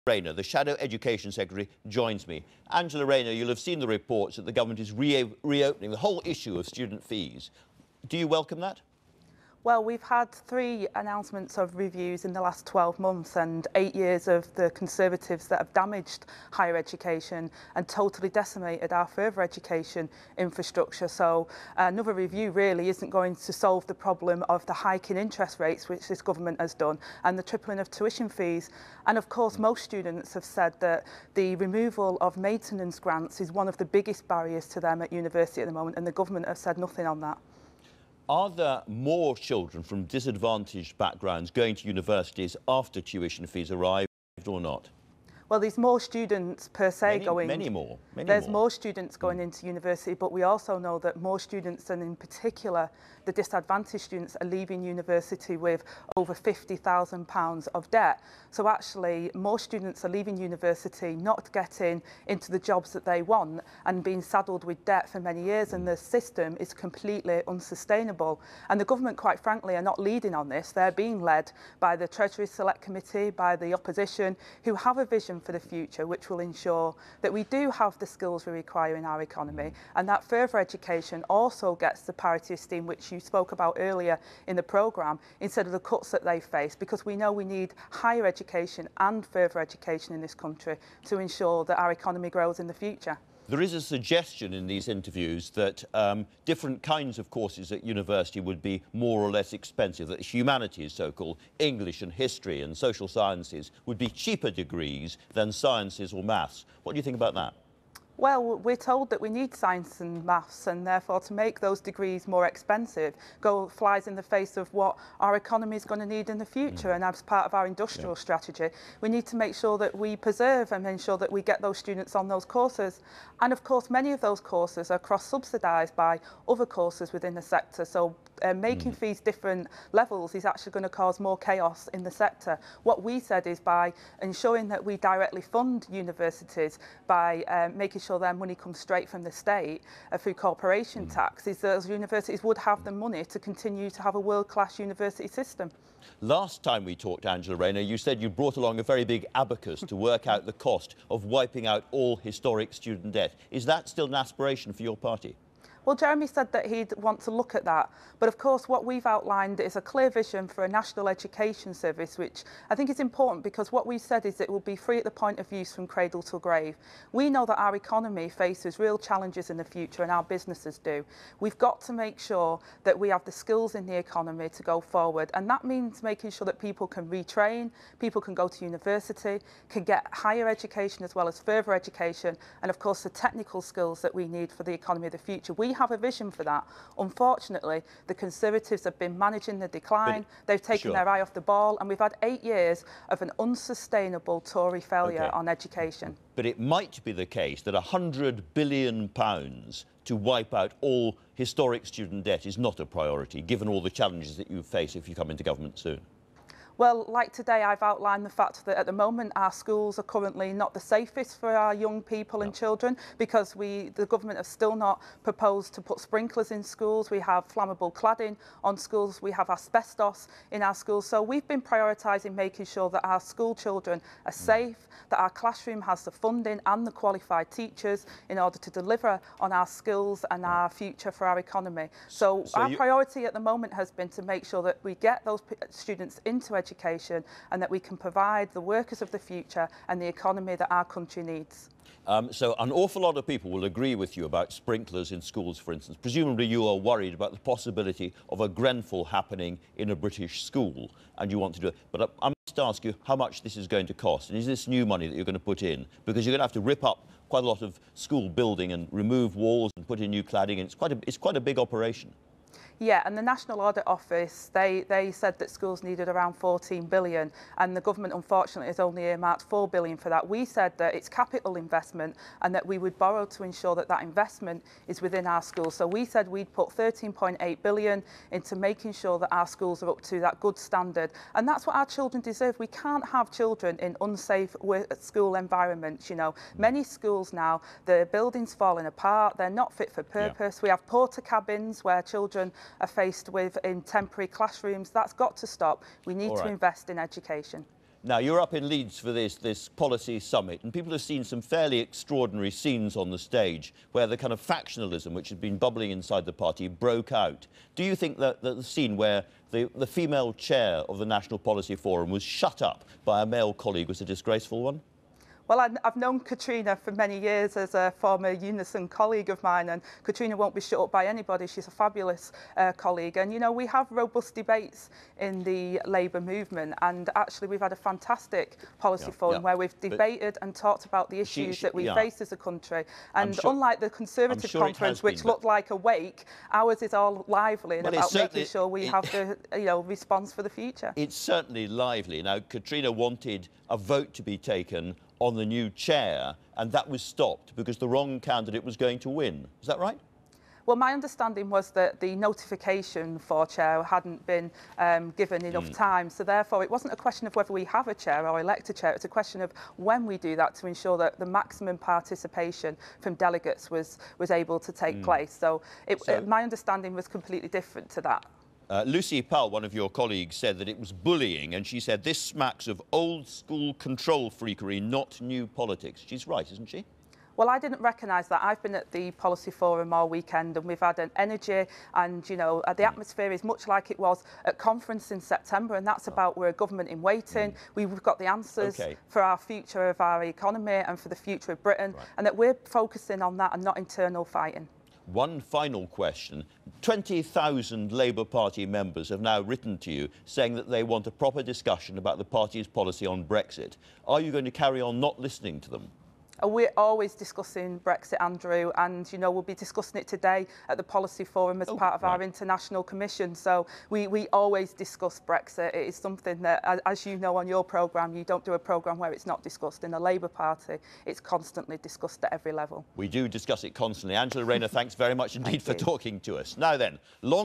Rayner, the Shadow Education Secretary, joins me. Angela Rayner, you'll have seen the reports that the government is reopening the whole issue of student fees. Do you welcome that? Well, we've had 3 announcements of reviews in the last 12 months and 8 years of the Conservatives that have damaged higher education and totally decimated our further education infrastructure. So another review really isn't going to solve the problem of the hike in interest rates, which this government has done, and the tripling of tuition fees. And of course, most students have said that the removal of maintenance grants is one of the biggest barriers to them at university at the moment, and the government have said nothing on that. Are there more children from disadvantaged backgrounds going to universities after tuition fees arrived or not? Well, there's more students per se going. Many more. There's more students going into university, but we also know that more students, and in particular the disadvantaged students, are leaving university with over £50,000 of debt. So actually, more students are leaving university not getting into the jobs that they want and being saddled with debt for many years, and the system is completely unsustainable. And the government, quite frankly, are not leading on this. They're being led by the Treasury Select Committee, by the opposition, who have a vision for the future which will ensure that we do have the skills we require in our economy, and that further education also gets the parity of esteem which you spoke about earlier in the programme, instead of the cuts that they face, because we know we need higher education and further education in this country to ensure that our economy grows in the future. There is a suggestion in these interviews that different kinds of courses at university would be more or less expensive, that humanities, so-called English and history and social sciences, would be cheaper degrees than sciences or maths. What do you think about that? Well, we're told that we need science and maths, and therefore to make those degrees more expensive flies in the face of what our economy is going to need in the future. And as part of our industrial strategy, we need to make sure that we preserve and ensure that we get those students on those courses. And of course, many of those courses are cross-subsidised by other courses within the sector. So making fees different levels is actually going to cause more chaos in the sector. What we said is, by ensuring that we directly fund universities by making sure their money comes straight from the state through corporation tax, is that those universities would have the money to continue to have a world-class university system. Last time we talked, Angela Rayner, you said you brought along a very big abacus to work out the cost of wiping out all historic student debt. Is that still an aspiration for your party? Well, Jeremy said that he'd want to look at that. But of course, what we've outlined is a clear vision for a national education service, which I think is important, because what we've said is it will be free at the point of use from cradle to grave. We know that our economy faces real challenges in the future, and our businesses do. We've got to make sure that we have the skills in the economy to go forward. And that means making sure that people can retrain, people can go to university, can get higher education as well as further education, and of course the technical skills that we need for the economy of the future. We have a vision for that. Unfortunately, the Conservatives have been managing the decline. They've taken their eye off the ball, and we've had 8 years of an unsustainable Tory failure on education. But it might be the case that £100 billion to wipe out all historic student debt is not a priority, given all the challenges that you face if you come into government soon. Well, like today, I've outlined the fact that at the moment our schools are currently not the safest for our young people and children, because the government have still not proposed to put sprinklers in schools. We have flammable cladding on schools. We have asbestos in our schools. So we've been prioritising making sure that our school children are safe, that our classroom has the funding and the qualified teachers in order to deliver on our skills and our future for our economy. So our priority at the moment has been to make sure that we get those students into education, and that we can provide the workers of the future and the economy that our country needs. So an awful lot of people will agree with you about sprinklers in schools, for instance. Presumably you are worried about the possibility of a Grenfell happening in a British school, and you want to do it. But I must ask you how much this is going to cost, and is this new money that you're going to put in? Because you're going to have to rip up quite a lot of school building and remove walls and put in new cladding, and it's quite a big operation. Yeah, and the National Audit Office, they said that schools needed around 14 billion, and the government unfortunately has only earmarked 4 billion for that. We said that it's capital investment and that we would borrow to ensure that that investment is within our schools. So we said we'd put 13.8 billion into making sure that our schools are up to that good standard, and that's what our children deserve. We can't have children in unsafe school environments. You know, many schools now, the buildings falling apart, they're not fit for purpose. We have porter cabins where children are faced with in temporary classrooms. That's got to stop. We need to invest in education. Now, you're up in Leeds for this policy summit, and people have seen some fairly extraordinary scenes on the stage where the kind of factionalism which had been bubbling inside the party broke out. Do you think that the scene where the female chair of the National Policy Forum was shut up by a male colleague was a disgraceful one? Well, I've known Katrina for many years as a former Unison colleague of mine, and Katrina won't be shut up by anybody. She's a fabulous colleague. And, you know, we have robust debates in the Labour movement, and actually we've had a fantastic policy forum where we've debated and talked about the issues that we face as a country. And unlike the Conservative conference, which looked like a wake, ours is all lively and about making sure we have the response for the future. It's certainly lively. Now, Katrina wanted a vote to be taken on the new chair, and that was stopped because the wrong candidate was going to win. Is that right? Well, my understanding was that the notification for chair hadn't been given enough time, so therefore it wasn't a question of whether we have a chair or elect a chair, it's a question of when we do that to ensure that the maximum participation from delegates was able to take place. So my understanding was completely different to that. Lucy Powell, one of your colleagues, said that it was bullying, and she said this smacks of old-school control freakery, not new politics. She's right, isn't she? Well, I didn't recognise that. I've been at the Policy Forum all weekend, and we've had an energy, and, you know, the atmosphere is much like it was at conference in September, and that's about we're a government in waiting. We've got the answers for our future of our economy and for the future of Britain, and that we're focusing on that and not internal fighting. One final question. 20,000 Labour Party members have now written to you saying that they want a proper discussion about the party's policy on Brexit. Are you going to carry on not listening to them? We're always discussing Brexit, Andrew, and, you know, we'll be discussing it today at the Policy Forum as part of our international commission. So we always discuss Brexit. It is something that, as you know on your programme, you don't do a programme where it's not discussed. In the Labour Party, it's constantly discussed at every level. We do discuss it constantly. Angela Rayner, thanks very much indeed for talking to us. Now then, long